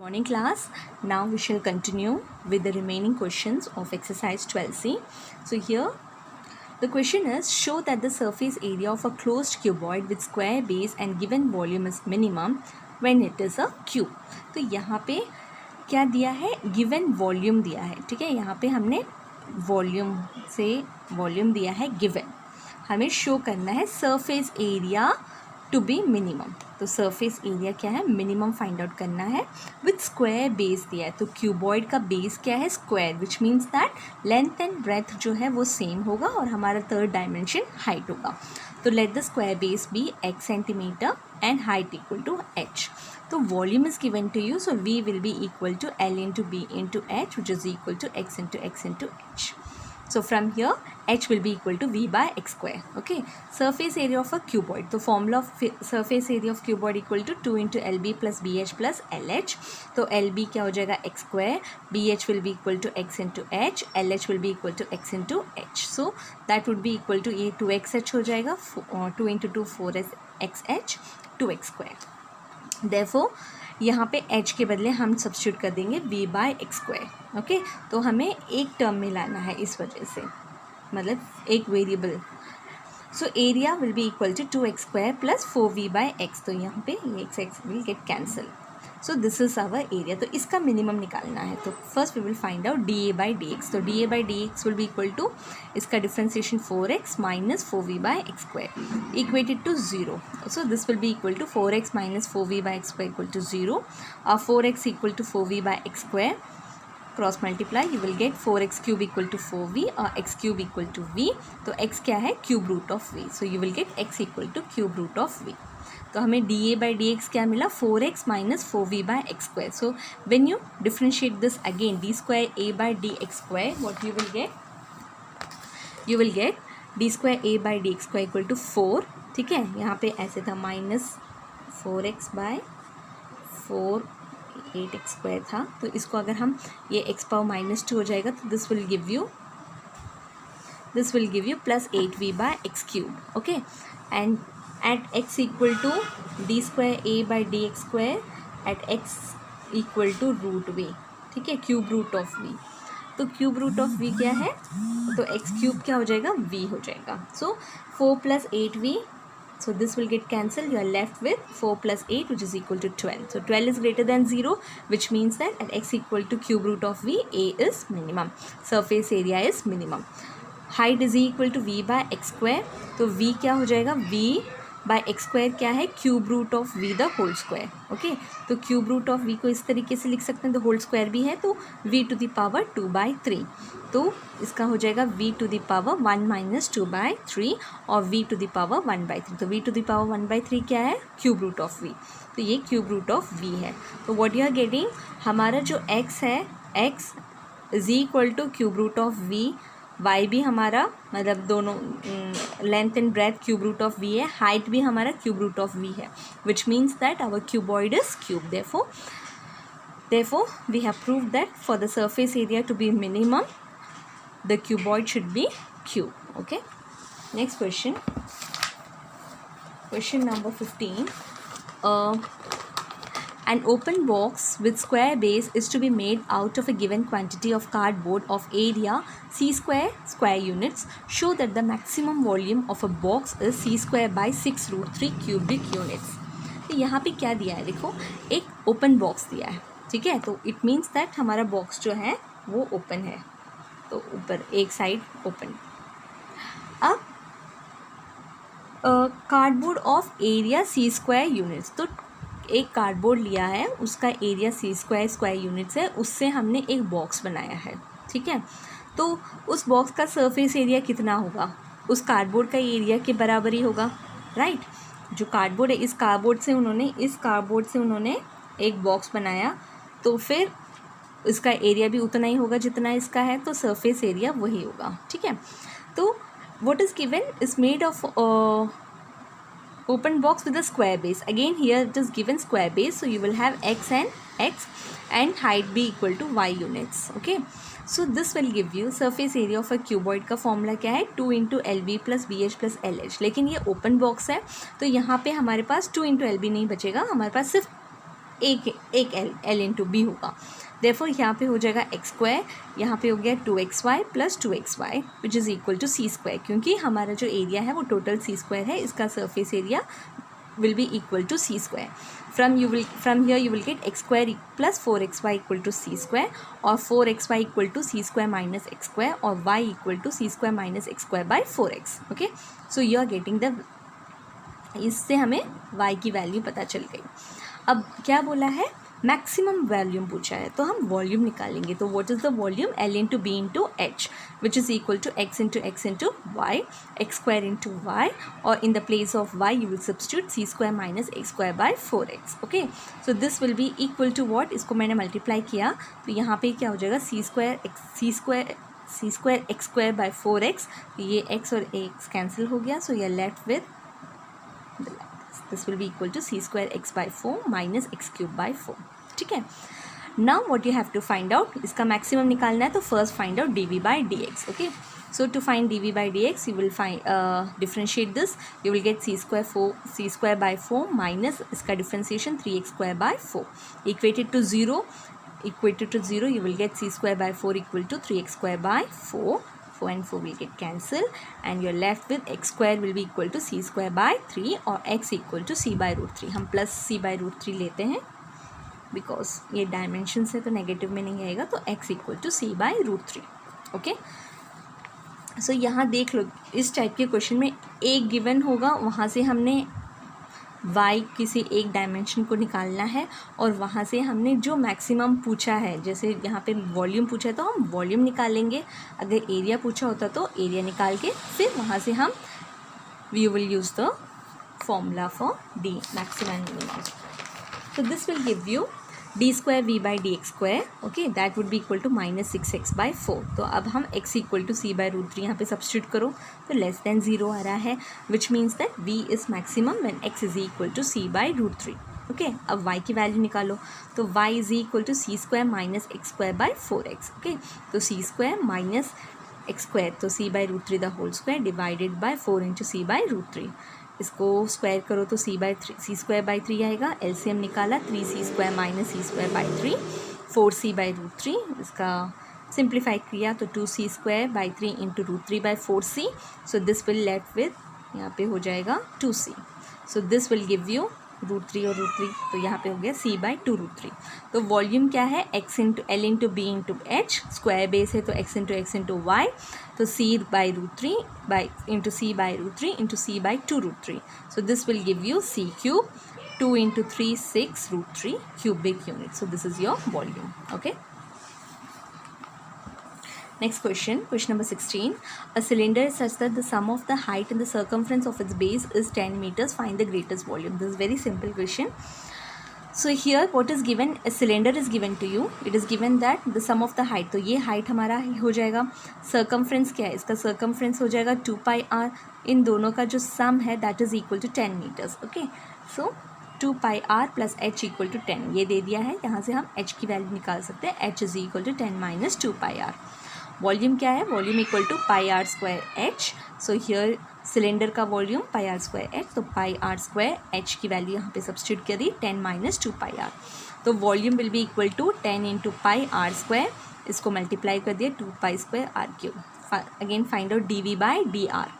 Morning class. Now we shall continue with the remaining questions of exercise 12C. So here the question is, show that the surface area of a closed cuboid with square base and given volume is minimum when it is a cube. तो यहाँ पे क्या दिया है, given volume दिया है. ठीक है, यहाँ पे हमने वॉल्यूम से वॉल्यूम दिया है गिवन. हमें शो करना है surface area to be minimum. तो सरफेस एरिया क्या है, मिनिमम फाइंड आउट करना है. विथ स्क्वायर बेस दिया है, तो क्यूबॉइड का बेस क्या है, square, which means that length and breadth जो है वो सेम होगा और हमारा थर्ड डायमेंशन हाइट होगा. तो let the square base be x centimetre and height equal to h. तो volume is given to you, so v will be equal to l into b into h which is equal to x into h. So from here h will be equal to v by x square. Okay, surface area of a cuboid. तो formula of surface area of cuboid equal to 2 into lb plus bh plus lh. तो lb क्या हो जाएगा x square, bh will be equal to x into h, lh will be equal to x into h. So that would be equal to ये 2xh हो जाएगा, 2 into 2 4xh 2x square. Therefore यहाँ पे h के बदले हम substitute कर देंगे v by x square. Okay, तो हमें एक टर्म में लाना है, इस वजह से मतलब एक variable. So area will be equal to 2x square plus 4v by x. तो यहाँ पे ये x will get cancel. So this is our area. तो इसका मिनिमम निकालना है. तो first we will find out d a by d x. तो d a by d x will be equal to इसका differentiation 4x minus 4v by x square equated to 0. So this will be equal to 4x minus 4v by x square equal to 0 और 4x equal to 4v by x square. Cross multiply, you will get 4x cube equal to 4v और x cube equal to v. तो x क्या है, cube root of v. So you will get x equal to cube root of v. तो हमें d a by d x क्या मिला, 4x minus 4v by x square. So when you differentiate this again, d square a by d x square, what you will get d square a by d x square equal to 4. ठीक है, यहाँ पे ऐसे था minus 4x bye 4 8x square था. तो इसको अगर हम ये x पावर माइनस 2 हो जाएगा, तो this will give you plus 8v by x cube. Okay, and at x equal to d square a by dx square at x equal to root v. ठीक है, क्यूब रूट ऑफ v. तो cube root of v क्या है, तो x cube क्या हो जाएगा, v हो जाएगा. सो 4 plus 8v, so this will get cancelled. You are left with 4 plus 8 which is equal to 12. So 12 is greater than 0, which means that at x equal to cube root of v, a is minimum. Surface area is minimum. Height is equal to v by x square. तो v क्या हो जाएगा, v by x square क्या है, cube root of v the whole square. Okay, तो cube root of v को इस तरीके से लिख सकते हैं, तो होल स्क्वायर भी है, तो v टू द पावर 2/3. तो इसका हो जाएगा v to the power 1 minus 2/3 और v टू द पावर 1/3. तो v टू द पावर 1/3 क्या है, क्यूब रूट ऑफ v. तो ये क्यूब रूट ऑफ v है. तो व्हाट यू आर गेटिंग, हमारा जो x है, x is equal to cube root of v. y भी हमारा मतलब दोनों length and breadth cube root of v है, हाइट भी हमारा क्यूब रूट ऑफ v है, which means that our cuboid is cube. Therefore we have proved that for the surface area to be minimum, the cuboid should be cube. Okay, next question number 15. An open box with square base is to be made out of a given quantity of cardboard of area c square units. Show that the maximum volume of a box is c square by 6 root 3 cubic units. तो यहाँ पे क्या दिया है, देखो एक open box दिया है. ठीक है, तो इट मीन्स दैट हमारा बॉक्स जो है वो ओपन है. तो ऊपर एक साइड ओपन. अब cardboard of area c square units. तो एक कार्डबोर्ड लिया है, उसका एरिया सी स्क्वायर यूनिट्स है, उससे हमने एक बॉक्स बनाया है. ठीक है, तो उस बॉक्स का सरफेस एरिया कितना होगा, उस कार्डबोर्ड का एरिया के बराबर ही होगा. राइट, जो कार्डबोर्ड है, इस कार्डबोर्ड से उन्होंने एक बॉक्स बनाया, तो फिर इसका एरिया भी उतना ही होगा जितना इसका है, तो सरफेस एरिया वही होगा. ठीक है, तो what is given is made of open box with a square base. Again here it is given square base, so you will have x and height be equal to y units. Okay, so this will give you surface area of a cuboid का formula क्या है, 2 into l b plus b h plus l h. लेकिन ये open box है, तो यहाँ पे हमारे पास 2 इंटू एल बी नहीं बचेगा, हमारे पास सिर्फ एक एल इंटू बी होगा। देयरफॉर यहाँ पे हो जाएगा एक्स स्क्वायर, यहाँ पे हो गया 2xy plus 2xy which is equal to c square, क्योंकि हमारा जो एरिया है वो टोटल सी स्क्वायर है, इसका surface area will be equal to c square. From here you will get x square plus 4xy equal to c square, or 4xy equal to c square minus x square, or y equal to c square minus x square by 4x. Okay, so you are getting the, इससे हमें y की value पता चल गई। अब क्या बोला है, मैक्सिमम वॉल्यूम पूछा है, तो हम वॉल्यूम निकालेंगे। तो what is the volume, L into b into h which is equal to x into y, x square into y, और in the place of y you will substitute c square minus x square by 4x। Okay, so this will be equal to what, इसको मैंने multiply किया तो यहाँ पे क्या हो जाएगा, c square x square by 4x, ये x और x कैंसिल हो गया, so you are left with this will be equal to c square x by 4 minus x cube by 4. ठीक है, now what you have to find out, इसका maximum निकालना है, तो first find out dv by dx. Okay, so to find dv by dx you will find differentiate this, you will get c square by 4 minus इसका differentiation 3x square by 4 equated to 0 you will get c square by 4 equal to 3x square by 4, 4 and 4 will get cancelled, and you're left with x square will be equal to c square by 3 और x equal to c by root 3. हम plus c by root 3 लेते हैं because ये dimension से तो negative में नहीं आएगा, तो x equal to c by root 3. Okay, सो यहाँ देख लो, इस टाइप के क्वेश्चन में एक गिवन होगा, वहाँ से हमने y किसी एक डायमेंशन को निकालना है, और वहाँ से हमने जो मैक्सिमम पूछा है, जैसे यहाँ पे वॉल्यूम पूछा है तो हम वॉल्यूम निकालेंगे, अगर एरिया पूछा होता तो एरिया निकाल के फिर वहाँ से हम we will use the formula for the maximum minimum. So this will give you d square v by dx square. Okay, that would be equal to minus 6x by 4. तो अब हम x equal to c by root 3 यहाँ पे substitute करो तो less than 0 आ रहा है, which means that v is maximum when x is equal to c by root 3. Okay, अब y की वैल्यू निकालो, तो y is equal to c square minus x square by 4x. Okay, तो c square minus x square, तो c by root 3 the whole square divided by 4 into c by root 3. इसको square करो तो c square by 3 आएगा, LCM निकाला 3c square minus c square by 3, 4c by root 3, इसका simplify किया तो 2c square by 3 into root 3 by 4c. So this will left with, यहाँ पे हो जाएगा 2c. So this will give you root 3 और रूट 3, तो यहाँ पे हो गया c बाई 2 रूट 3. तो वॉल्यूम क्या है, x into l into b into h, square base है तो x इंटू वाई, तो c by root 3 by into c by root 3 into c by 2 root 3. So this will give you c cube 2 into 3 6 root 3 cubic unit. So this is your volume. Okay. Next question, question number 16. A cylinder is such that the sum of the height and the circumference of its base is 10 meters. Find the greatest volume. This is very simple question. So here what is given, a cylinder is given to you. It is given that the sum of the height, तो ये height हमारा हो जाएगा. Circumference क्या है, इसका circumference हो जाएगा 2 pi r. इन दोनों का जो sum है that is equal to 10 meters. Okay. So 2 pi r plus h equal to 10, ये दे दिया है, यहाँ से हम h की वैल्यू निकाल सकते हैं. h is equal to 10 minus 2 pi r. Volume क्या है, volume equal to pi r square h. So here cylinder का volume pi r square h, तो पाई आर स्क्वायर एच की वैल्यू यहाँ पे सब्स्टिट्यूट करी 10 माइनस 2 पाई आर. तो volume will be equal to 10 into pi r square, इसको multiply कर दिया 2 pi square r cube. Again find out d v by d r.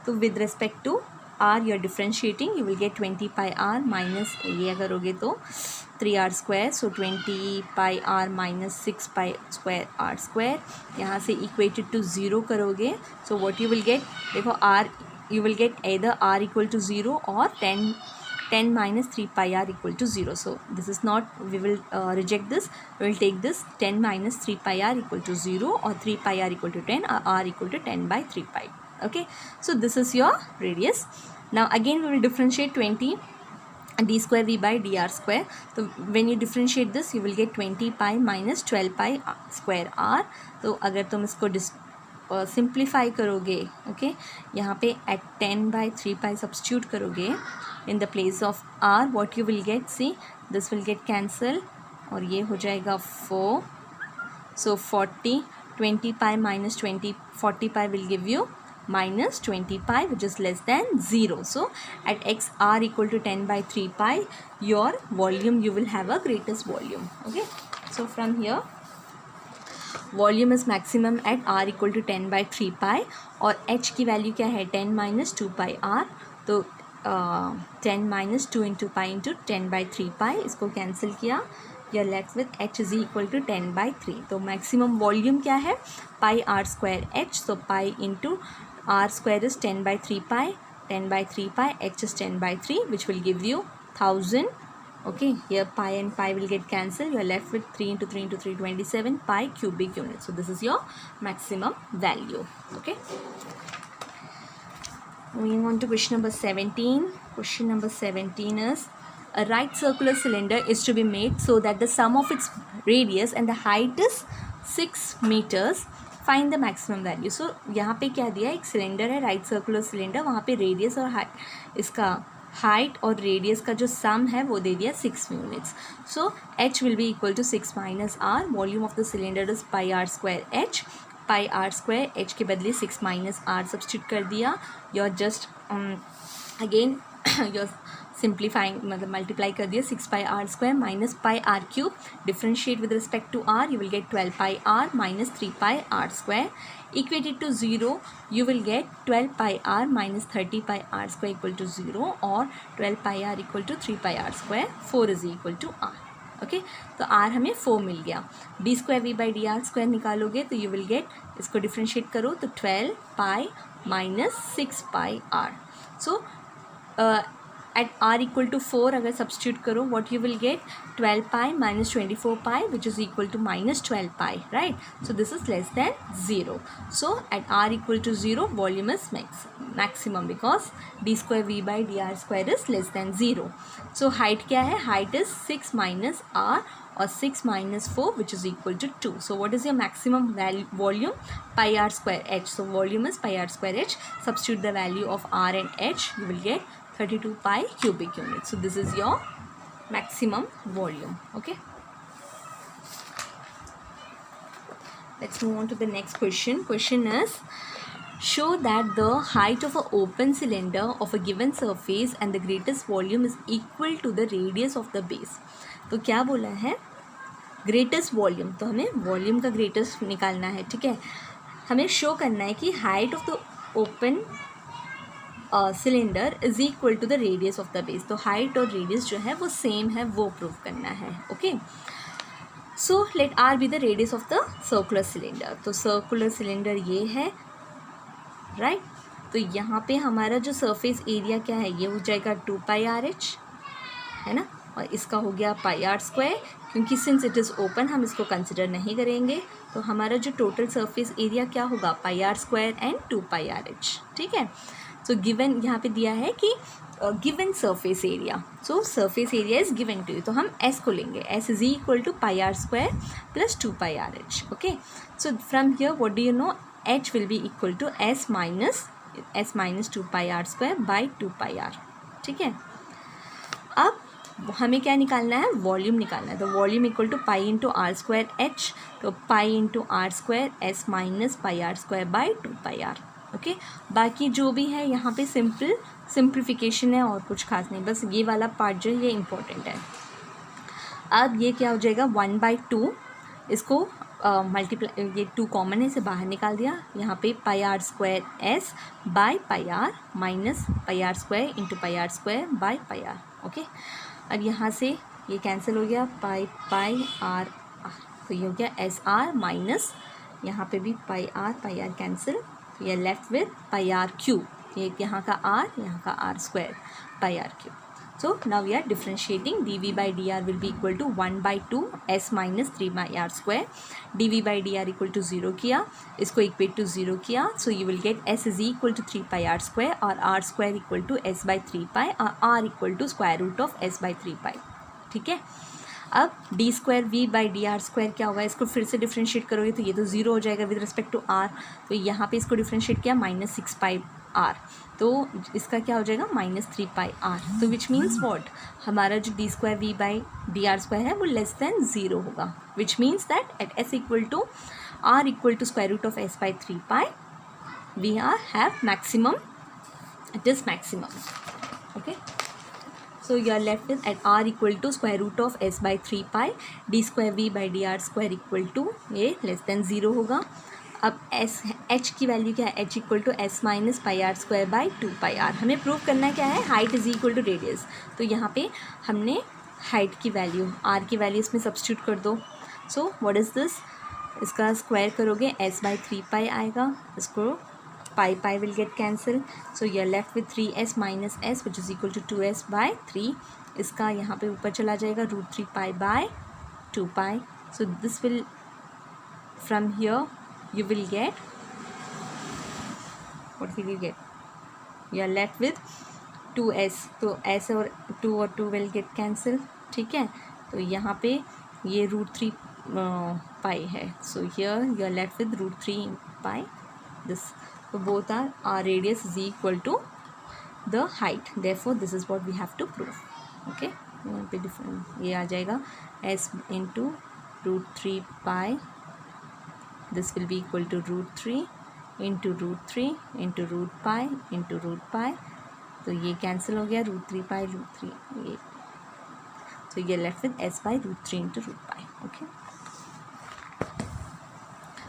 तो with respect to r you are differentiating, you will get 20 pi r minus, ये करोगे तो 3 r square, so 20 pi r minus 6 pi square r square. यहाँ से equated to 0 करोगे, so what you will get, देखो r you will get either r equal to 0 और 10 minus 3 pi r equal to 0. So this is not, we will reject this, we will take this 10 minus 3 pi r equal to 0 or 3 pi r equal to 10 or r equal to 10 by 3 pi. Okay, so this is your radius. Now again we will differentiate 20 d square v by dr square. So when you differentiate this you will get 20 pi minus 12 pi square r. तो अगर तुम इसको simplify करोगे, okay, यहाँ पे eight 10 by 3 pi substitute करोगे इन the place of r, what you will gate, see this will get cancel और ये हो जाएगा 4. सो 40, 20 pi minus 20, 40 pi will give you minus 20 pi, which is less than 0. So at x r equal to 10 by 3 pi, your volume, you will have a greatest volume. Okay, so from here volume is maximum at r equal to 10 by 3 pi, और h की value क्या है 10 minus 2 pi r, तो 10 minus 2 into pi into 10 by 3 pi, इसको cancel किया, you are left with h is equal to 10 by 3. तो maximum volume क्या है pi r square h, so pi into r square is 10 by 3 pi, 10 by 3 pi, h is 10 by 3, which will give you 1000. Okay, here pi and pi will get cancelled. You are left with 3 into 3 into 3, 27 pi cubic unit. So this is your maximum value. Okay. Moving on to question number 17. Question number 17 is, a right circular cylinder is to be made so that the sum of its radius and the height is 6 meters. Find the maximum value. So यहाँ पे क्या दिया, एक cylinder है right circular cylinder, वहाँ पे radius और height, इसका हाइट और रेडियस का जो सम है वो दे दिया 6 units. So h will be equal to 6 minus r. Volume of the cylinder is pi r square h. Pi r square h के बदले 6 माइनस r सब्स्टिट्यूट कर दिया. Your just again your simplifying, मतलब मल्टीप्लाई कर दिया 6 pi r square minus pi r cube. Differentiate with respect to r, you will get 12 pi r minus 3 pi r square. Equated to 0, you will get 12 pi r minus 30 pi r square equal to 0, or 12 pi r equal to 3 pi r square. 4 is equal to r. Okay, तो r हमें 4 मिल गया. d square v by d r square निकालोगे तो you will gate, इसको differentiate करो तो 12 pi minus 6 pi r. So at r equal to 4 अगर substitute करो, what you will get 12 pi minus 24 pi, which is equal to minus 12 pi, right? So this is less than 0. So at r equal to 0, volume is maximum because d square v by d r square is less than 0. So height क्या है, height is 6 minus r, और 6 minus 4, which is equal to 2. So what is your maximum volume? Pi r square h. So volume is pi r square h. Substitute the value of r and h, you will get 32 pi cubic units. So this is your maximum volume. Okay, let's move on to the next question. Question is, show that the height of an open cylinder of a given surface and the greatest volume is equal to the radius of the base. तो क्या बोला है, greatest volume, तो हमें volume का greatest निकालना है. ठीक है, हमें शो करना है कि height of the open cylinder is equal to the radius of the base. तो हाइट और रेडियस जो है वो सेम है, वो प्रूव करना है. Okay, so let r be the radius of the circular cylinder. तो सर्कुलर सिलेंडर ये है, राइट. तो यहाँ पे हमारा जो सरफेस एरिया क्या है, ये हो जाएगा 2 पाई आर एच, है ना, और इसका हो गया पाई आर स्क्वायर. क्योंकि सिंस इट इज़ ओपन हम इसको कंसिडर नहीं करेंगे, तो हमारा जो टोटल सरफेस एरिया क्या होगा, pi r square and 2 pi r h. ठीक है, सो गिवन यहाँ पे दिया है कि given surface area, so surface area is given to you, तो हम एस को लेंगे. S is equal to pi r square plus 2 pi r h. Okay, so from here what do you know, h will be equal to S minus 2 pi r square by 2 pi are. ठीक है, अब हमें क्या निकालना है, volume निकालना है. तो volume equal to pi into r square h, तो pi into r square S minus pi r square by 2 pi r. Okay, बाकी जो भी है यहाँ पे सिंप्लीफिकेशन है और कुछ खास नहीं, बस ये वाला पार्ट जो है ये इम्पोर्टेंट है. अब ये क्या हो जाएगा, 1/2, इसको मल्टीप्लाई, ये 2 कॉमन है, इसे बाहर निकाल दिया. यहाँ पे pi r square S by pi r minus pi r square into pi r square by pi r. Okay, अब यहाँ से ये कैंसिल हो गया, पाई आर, तो ये हो गया एस आर माइनस, यहाँ पे भी पाई आर कैंसिल, तो ये left with pi r cube. ये यहाँ का r square pi r cube. So now we are differentiating. dv by dr will be equal to 1/2 s minus 3 by r square. dv by dr equal to 0 किया, इसको equate to 0 किया, so you will get s is equal to 3 pi r square और r square equal to s by 3 pi और r equal to square root of s by 3 pi. ठीक है, अब d square v by d r square क्या होगा, इसको फिर से डिफ्रेंशिएट करोगे तो ये तो 0 हो जाएगा विद रिस्पेक्ट टू आर. तो यहाँ पे इसको डिफ्रेंशिएट किया -6 पाई आर, तो इसका क्या हो जाएगा -3 पाई आर. तो विच मीन्स वॉट, हमारा जो d square v by d r square है वो लेस दैन 0 होगा. Which means that at s equal to r equal to square root of s by 3 pi we have maximum, it is maximum. Okay, so you are left with at r equal to square root of s by 3 pi d square v by dr square equal to ये less than 0 होगा. अब s h की value क्या है, h equal to S minus pi r square by 2 pi r. हमें prove करना है क्या है, height is equal to radius. तो यहाँ पे हमने हाइट की वैल्यू, आर की वैल्यू इसमें सब्स्टिट्यूट कर दो. सो व्हाट इज़ दिस, इसका स्क्वायर करोगे एस बाई 3 पाई आएगा, इसको pi pi will get cancel. So you are left with 3s minus s which is equal to 2s by 3. इसका यहाँ पे ऊपर चला जाएगा root 3 pi by 2 pi. So this will from here you will get, what will you get, you are left with 2s. तो s और 2 और 2 will get cancel. ठीक है, तो यहाँ पे ये रूट 3 पाई है. So here you are left with root 3 pi this. So both are radius is equal to the height, therefore this is what we have to prove. Okay, यहाँ पे different ये आ जाएगा s into root 3 pi, this will be equal to root 3 into root 3 into root pi into root pi. तो ये cancel हो गया, root 3 pi root 3 ये. So you are left with s by root 3 into root pi. Okay.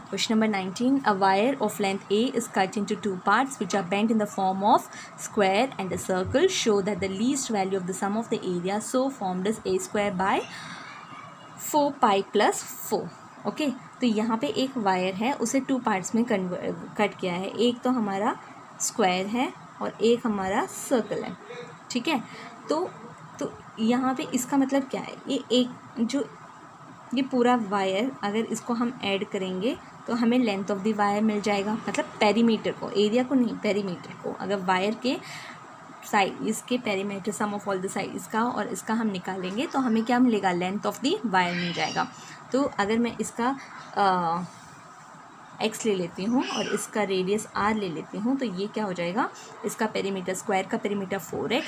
Question number 19. A wire of length A is cut into two parts which are bent in the form of square and a circle. Show that the least value of the sum of the area so formed is a square by 4 pi plus 4. Okay, तो यहाँ पे एक wire है, उसे two parts में cut किया है. एक तो हमारा स्क्वायर है और एक हमारा सर्कल है. ठीक है, तो यहाँ पे इसका मतलब क्या है, ये एक जो ये पूरा वायर अगर इसको हम ऐड करेंगे तो हमें लेंथ ऑफ द वायर मिल जाएगा. मतलब पेरीमीटर को, एरिया को नहीं, पेरीमीटर को. अगर वायर के साइड, इसके perimeter sum of all the side इसका और इसका हम निकालेंगे तो हमें क्या मिलेगा, लेंथ ऑफ द वायर मिल जाएगा. तो अगर मैं इसका x ले लेती हूँ और इसका रेडियस r ले लेती हूँ तो ये क्या हो जाएगा, इसका पेरीमीटर, स्क्वायर का पेरीमीटर 4x,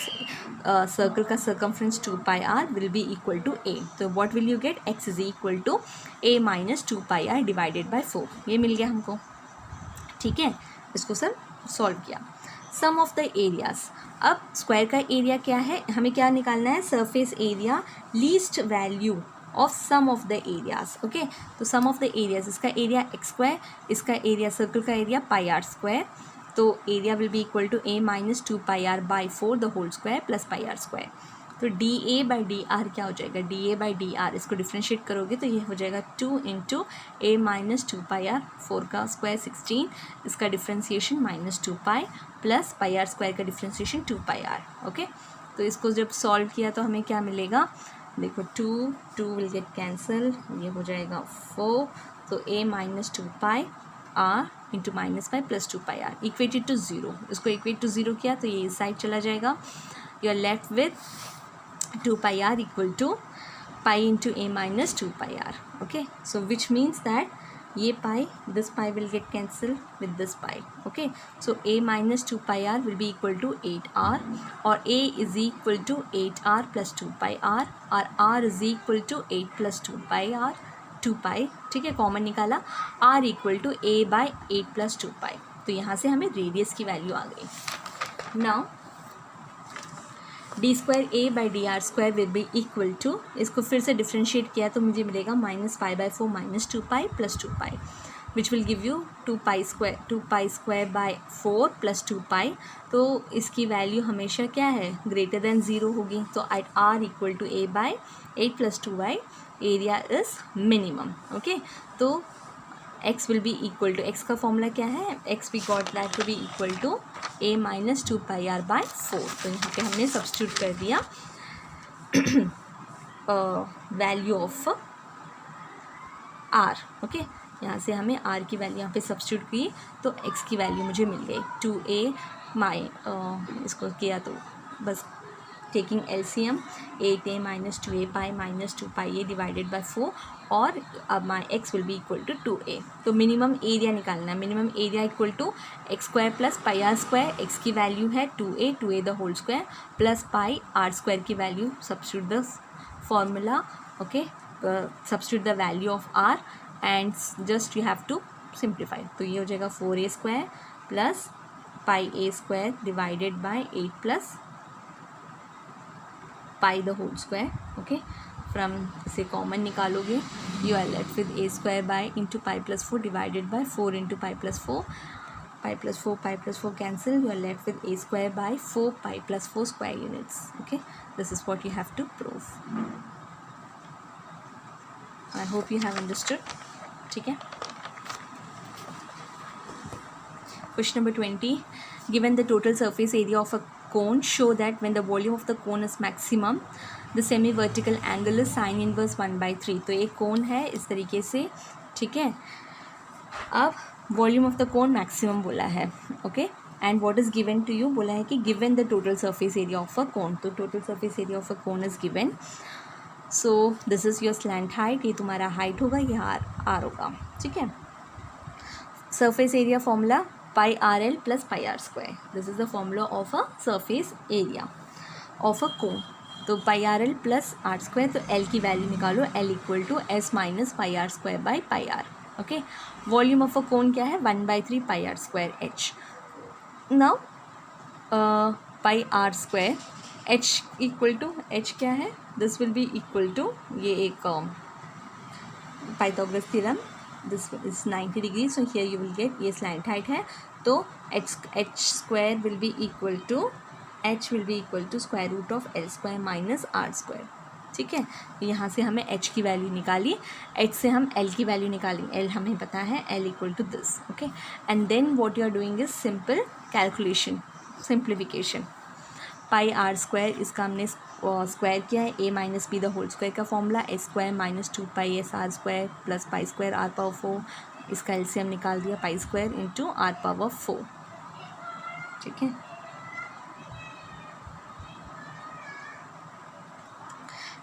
सर्कल का circumference 2 pi r will be equal to a. तो what will you get, x is equal to a minus 2 pi r divided by 4. ये मिल गया हमको. ठीक है, इसको सर सॉल्व किया. Sum of the areas. अब स्क्वायर का एरिया क्या है, हमें क्या निकालना है, surface area least value of sum of the areas. Okay, तो सम ऑफ द एरियाज, इसका एरिया एक्स स्क्वायर, इसका एरिया सर्कल का एरिया पाई आर स्क्वायर. तो area will be equal to a minus 2 pi r by 4 the whole square plus pi r square. तो d a by d are क्या हो जाएगा, d a by d r, इसको differentiate करोगे तो ये हो जाएगा 2 into a minus 2 pi r, 4 का स्क्वायर 16, इसका differentiation minus 2 pi plus pi r square का डिफ्रेंशिएशन 2 पाई आर. ओके, तो इसको जब सॉल्व किया तो हमें क्या मिलेगा, देखो 2 विल गेट कैंसिल, ये हो जाएगा 4. तो a minus 2 pi r into minus pi plus 2 pi r equated to 0. इसको इक्वेट टू 0 किया तो ये इस साइड चला जाएगा. You are left with 2 pi r equal to pi into a minus 2 pi r. Okay, so which means that ये pi, this pi will get cancelled with this pi. Okay, so a minus 2 pi r will be equal to 8r, और a is equal to 8r plus 2 pi r, और r is equal to 8 plus 2 pi r, 2 pi. ठीक है, common निकाला, r equal to a by 8 plus 2 pi. तो यहाँ से हमें radius की वैल्यू आ गई. Now d square a by d r square will be equal to, इसको फिर से डिफ्रेंशिएट किया तो मुझे मिलेगा minus pi by 4 minus 2 pi plus 2 pi, which will give you 2 pi square by 4 plus 2 pi. तो इसकी वैल्यू हमेशा क्या है, ग्रेटर देन 0 होगी. तो at r equal to a by 8 plus 2 y, area is minimum. Okay, तो x will be equal to, x का formula क्या है, x we got that to be equal to a minus 2 pi r by 4. तो यहाँ पे हमने substitute कर दिया वैल्यू ऑफ r. ओके, यहाँ से हमें r की वैल्यू यहाँ पे सब्स्टिट्यूट की तो x की वैल्यू मुझे मिल गई 2a माई, इसको किया तो बस taking LCM 8a minus 2a pi minus 2 pi a divided by 4, और अब my x will be equal to 2a. तो मिनिमम एरिया निकालना है, minimum area equal to x square plus pi r square. X की value है 2a the whole square plus pi r square की value, substitute the formula. Okay, substitute the value of r and just you have to simplify. तो ये हो जाएगा 4a square plus pi a square divided by 8 plus pi the whole square. Okay, from इसे common निकालोगे, you are left with a square by into pi plus 4 divided by 4 into pi plus 4. Pi plus 4 cancel, you are left with a square by 4 pi plus 4 square units. Okay, this is what you have to prove. I hope you have understood. ठीक है. Question number 20. Given the total surface area of a cone, show that when the volume of the cone is maximum, the semi vertical angle is sin inverse 1/3. तो एक कोन है इस तरीके से, ठीक है. अब volume of the cone maximum बोला है. Okay, and what is given to you, बोला है कि given the total surface area of a cone. तो total surface area of a cone is given. So this is your slant height. ये तुम्हारा height होगा, ये आर होगा. ठीक है. Surface area formula pi r l plus pi r square. This is the formula of a surface area of a cone. तो pi r l plus r square, तो l की वैल्यू निकालो. L equal to S minus pi r square by pi r. Okay, volume of a cone क्या है, 1/3 pi r square h. Now pi r square h equal to, h क्या है, this will be equal to, ये एक Pythagoras theorem, this is 90 degree. So here you will get, ये slant height है, तो h square will be equal to, h will be equal to square root of l square minus r square. ठीक है. यहाँ से हमें h की value निकाली, h से हम l की वैल्यू निकाली. l हमें पता है, l equal to this. Okay, and then what you are doing is simple calculation, simplification. Pi r square, इसका हमने स्क्वायर किया है, a minus b the whole square का formula, a square minus 2 pi s r square plus pi square r power 4. इसका LCM निकाल दिया, pi square into r power 4. ठीक है.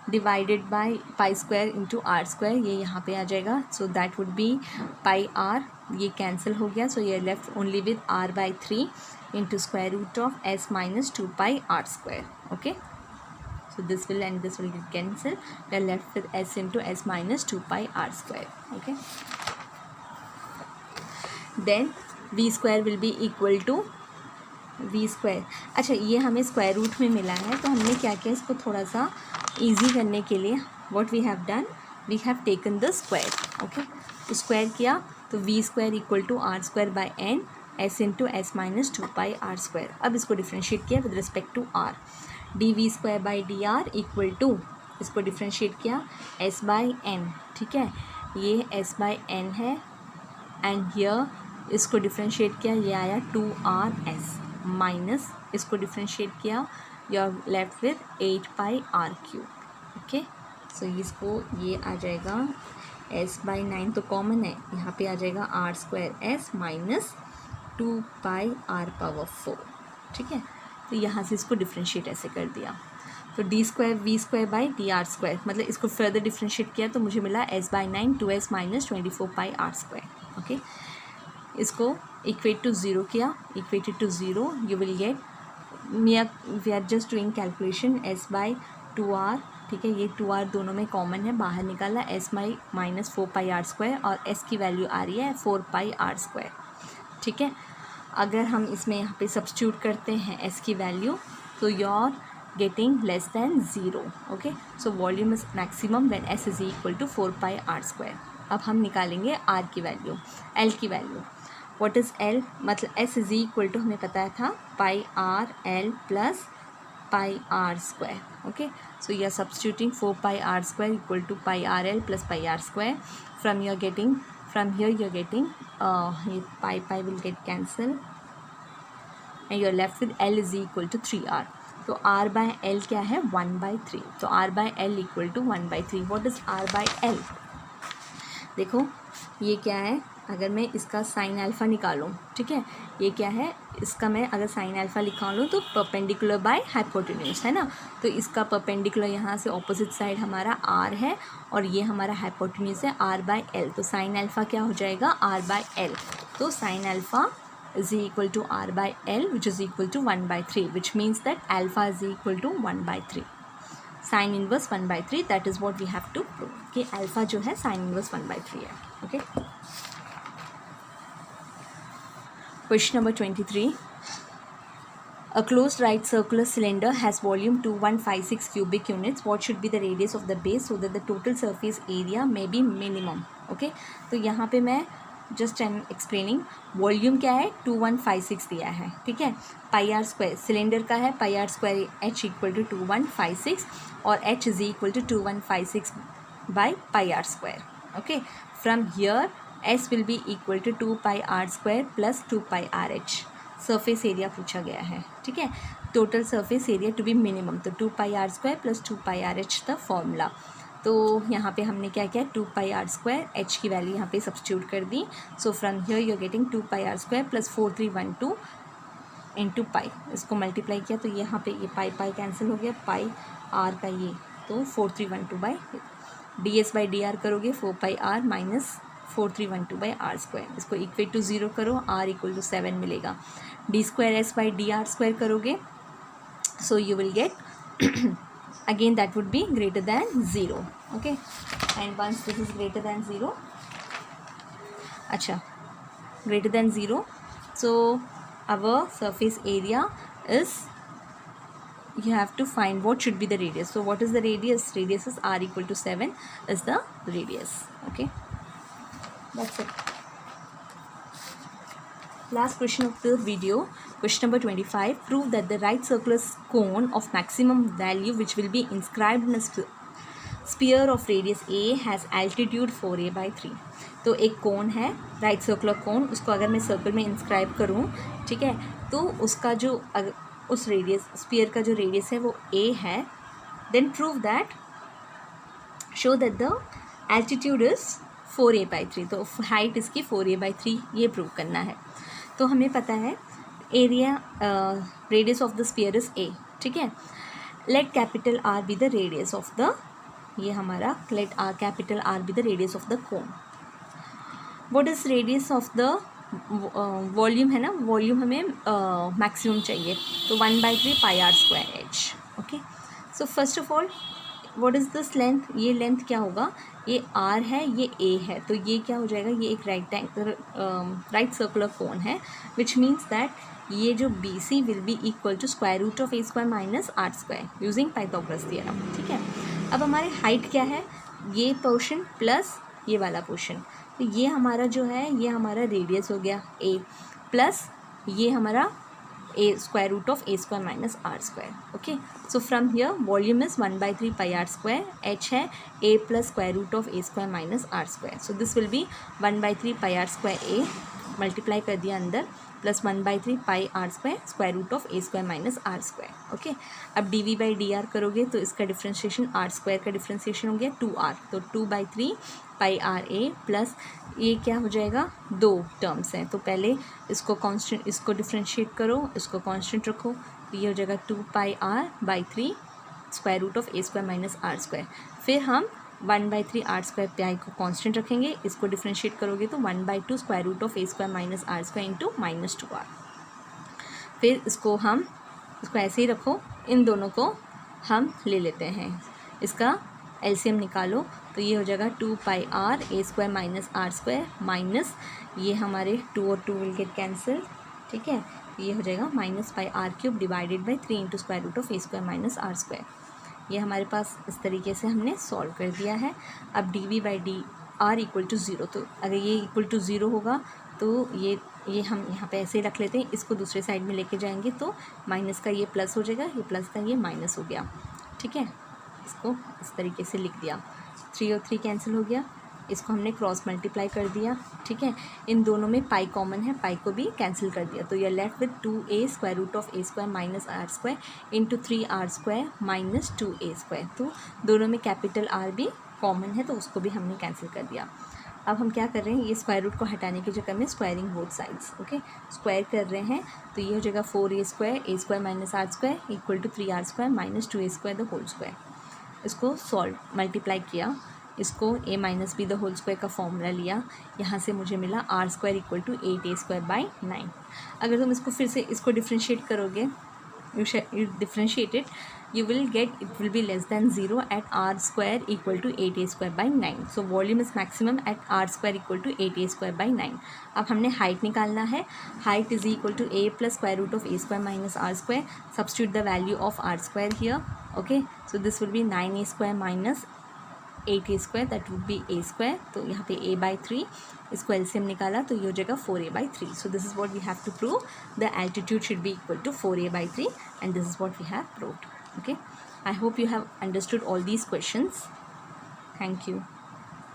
Divided by pi square into r square, ये यहाँ पे आ जाएगा. So that would be pi r, ये कैंसिल हो गया. सो ये left only with r by 3 into square root of s minus 2 pi r square. Okay, so this will end this will get cancel. We are left with s into s minus 2 pi r square. Okay, then v square will be equal to v square. अच्छा, ये हमें square root में मिला है, तो हमने क्या किया, इसको थोड़ा सा ईजी करने के लिए what we have done, we have taken the square. Okay, तो स्क्वायर किया, तो v square equal to r square by n s into s minus 2 pi r square. अब इसको डिफ्रेंशिएट किया with respect to r. D v square by d r equal to, इसको differentiate किया s by n. ठीक है, ये s by n है, and here इसको डिफ्रेंशिएट किया, ये आया 2r/s माइनस, इसको डिफ्रेंशिएट किया, you are left with 8 pi r cube. Okay, so इसको ये आ जाएगा s/9 तो कॉमन है, यहाँ पे आ जाएगा r square S minus 2 pi r power 4. ठीक है, तो यहाँ से इसको डिफ्रेंशिएट ऐसे कर दिया. तो d square v square by d r square, मतलब इसको फर्दर डिफ्रेंशिएट किया तो मुझे मिला s/9 2s minus 24 pi r square. Okay, इसको इक्वेट टू ज़ीरो किया, equated to zero, you will get, we are just doing calculation, s by 2r. ठीक है, ये 2r दोनों में कॉमन है, बाहर निकाला, s by minus 4 pi r square, और s की वैल्यू आ रही है 4 पाई आर स्क्वायर. ठीक है, अगर हम इसमें यहाँ पे सब्स्टिट्यूट करते हैं s की वैल्यू, तो you're getting less than 0. Okay, so volume is maximum when s is equal to 4 pi r square. अब हम निकालेंगे r की वैल्यू, l की वैल्यू. व्हाट इज़ l, मतलब s इज इक्वल टू, हमें पता था pi r l plus pi r square. Okay, so you are substituting 4 pi r square equal to pi r l plus pi r square. From you are getting, from here you are getting, ये pi will get cancel, and you are left with l is equal to 3r. तो r by l क्या है, 1/3. तो r by l equal to 1/3. What is r by l, देखो ये क्या है, अगर मैं इसका साइन अल्फ़ा निकालूं, ठीक है, ये क्या है, इसका मैं अगर साइन अल्फ़ा निकालूं तो परपेंडिकुलर बाय हाइपोटेन्यूज है ना. तो इसका परपेंडिकुलर यहाँ से ऑपोजिट साइड हमारा r है, और ये हमारा हाइपोटेन्यूज है r बाय l. तो साइन अल्फ़ा क्या हो जाएगा, r बाय l. तो sine alpha is equal to r by l which is equal to 1/3, which means that alpha is equal to 1/3. Sine inverse 1/3, that is what we have to prove कि alpha जो है sine inverse 1/3 है. Okay, Question number 23. A closed right circular cylinder has volume 2156 cubic units. What should be the radius of the base so that the total surface area may be minimum? Okay, तो यहाँ पे मैं just I am explaining. Volume क्या है 2156 दिया है, ठीक है. पाई आर स्क्वायर सिलेंडर का है, pi r square h equal to 2156 और h is equal to 2156 by pi r square. Okay, from here s will be equal to 2 pi r square plus 2 pi r h. Surface area पूछा गया है, ठीक है. Total surface area to be minimum, तो 2 pi r square plus 2 pi r h the formula. तो यहाँ पे हमने क्या किया, 2 पाई आर स्क्वायर एच की वैल्यू यहाँ पे सब्स्टिट्यूट कर दी. So from here you are getting 2 pi r square plus 4312 into pi. इसको मल्टीप्लाई किया तो यहाँ पे ये पाई पाई कैंसिल हो गया, पाई आर का ये, तो 4312 by d s by d r करोगे 4 pi r minus 4312 by r square. इसको इक्वेट टू ज़ीरो करो, आर इक्वल टू 7 मिलेगा. D square S by d r square करोगे, so you will get again that would be greater than 0. okay, and once this is greater than 0, acha, greater than 0, so our surface area is, you have to find what should be the radius. So what is the radius? Radius is r equal to 7 is the radius. Okay, that's it. Last question of the video, question number 25. Prove that the right circular cone of maximum value which will be inscribed in a sphere of radius a has altitude 4a by 3. तो एक कोन है right circular cone, उसको अगर मैं circle में inscribe करूँ, ठीक है, तो उसका जो उस रेडियस स्फीयर का जो रेडियस है वो a है. Then prove that, show that the altitude is 4a by 3. तो हाइट इसकी 4a by 3 ये प्रूव करना है. तो हमें पता है area radius of the sphere is a, ठीक है. Let capital r be the radius of the, ये हमारा let r capital r be the radius of the cone. What is radius of the volume है ना, volume हमें maximum चाहिए, तो 1/3 pi r square h. Okay, so first of all what is this length, ये length क्या होगा, ये are है, ये ए है, तो ये क्या हो जाएगा, ये एक राइट सर्कुलर कोन है, विच मीन्स दैट ये जो b c will be equal to square root of a square minus r square using Pythagoras theorem. ठीक है, अब हमारे हाइट क्या है, ये पोर्शन प्लस ये वाला पोर्शन, तो ये हमारा जो है ये हमारा रेडियस हो गया ए, प्लस ये हमारा a square root of a square minus r square. Okay, so from here volume is 1/3 pi r square, h है a plus square root of a square minus r square. So this will be 1/3 pi r square a multiply कर दिया अंदर, plus 1/3 pi r square square root of a square minus r square. Okay, अब d v by d r करोगे तो इसका differentiation r square का differentiation हो गया 2r, तो 2/3 पाई आर ए प्लस ये क्या हो जाएगा, दो टर्म्स हैं, तो पहले इसको कांस्टेंट, इसको डिफ्रेंशिएट करो, इसको कांस्टेंट रखो, तो ये हो जाएगा 2 pi r by 3 square root of a square minus r square. फिर हम 1/3 आर स्क्वायर पाई को कांस्टेंट रखेंगे, इसको डिफ्रेंशिएट करोगे तो 1/2 square root of a square minus r square into -2r. फिर इसको ऐसे ही रखो, इन दोनों को हम ले लेते हैं, इसका एलसीएम निकालो, तो ये हो जाएगा 2 pi r a square minus r square minus ये हमारे 2 और 2 विल गेट कैंसिल. ठीक है, ये हो जाएगा minus pi r cube divided by 3 into square root of a square minus r square. ये हमारे पास इस तरीके से हमने सॉल्व कर दिया है. अब d v by d r equal to 0, तो अगर ये इक्वल टू 0 होगा तो ये हम यहाँ पे ऐसे ही रख लेते हैं, इसको दूसरे साइड में लेके जाएंगे तो माइनस का ये प्लस हो जाएगा, ये प्लस का ये माइनस हो गया. ठीक है, इसको इस तरीके से लिख दिया, 3 और 3 कैंसिल हो गया, इसको हमने क्रॉस मल्टीप्लाई कर दिया. ठीक है, इन दोनों में पाई कॉमन है, पाई को भी कैंसिल कर दिया, तो ये left with 2a square root of a square minus r square into 3r square minus 2a square. तो दोनों में कैपिटल आर भी कॉमन है, तो उसको भी हमने कैंसिल कर दिया. अब हम क्या कर रहे हैं, ये स्क्वायर रूट को हटाने के चक्कर में squaring both sides. Okay, square कर रहे हैं, तो ये हो जाएगा 4a square minus r square equal to 3r square minus 2a square the whole square. इसको सॉल्व मल्टीप्लाई किया, इसको a minus b the whole square का फॉर्मूला लिया, यहाँ से मुझे मिला r square equal to 8a square by 9. अगर तुम इसको फिर से इसको डिफ्रेंशिएट करोगे, you differentiated, you will get it will be less than 0 at r square equal to 8a square by 9. So volume is maximum at r square equal to 8a square by 9. अब हमने height निकालना है. Height is equal to a plus square root of a square minus r square. Substitute the value of r square here. Okay, so this will be 9a square minus 8a square, that would be a square. तो यहाँ पे a by 3, इसको LCM निकाला तो ये हो जाएगा 4a by 3. So this is what we have to prove. The altitude should be equal to 4a by 3 and this is what we have proved. Okay, I hope you have understood all these questions. Thank you.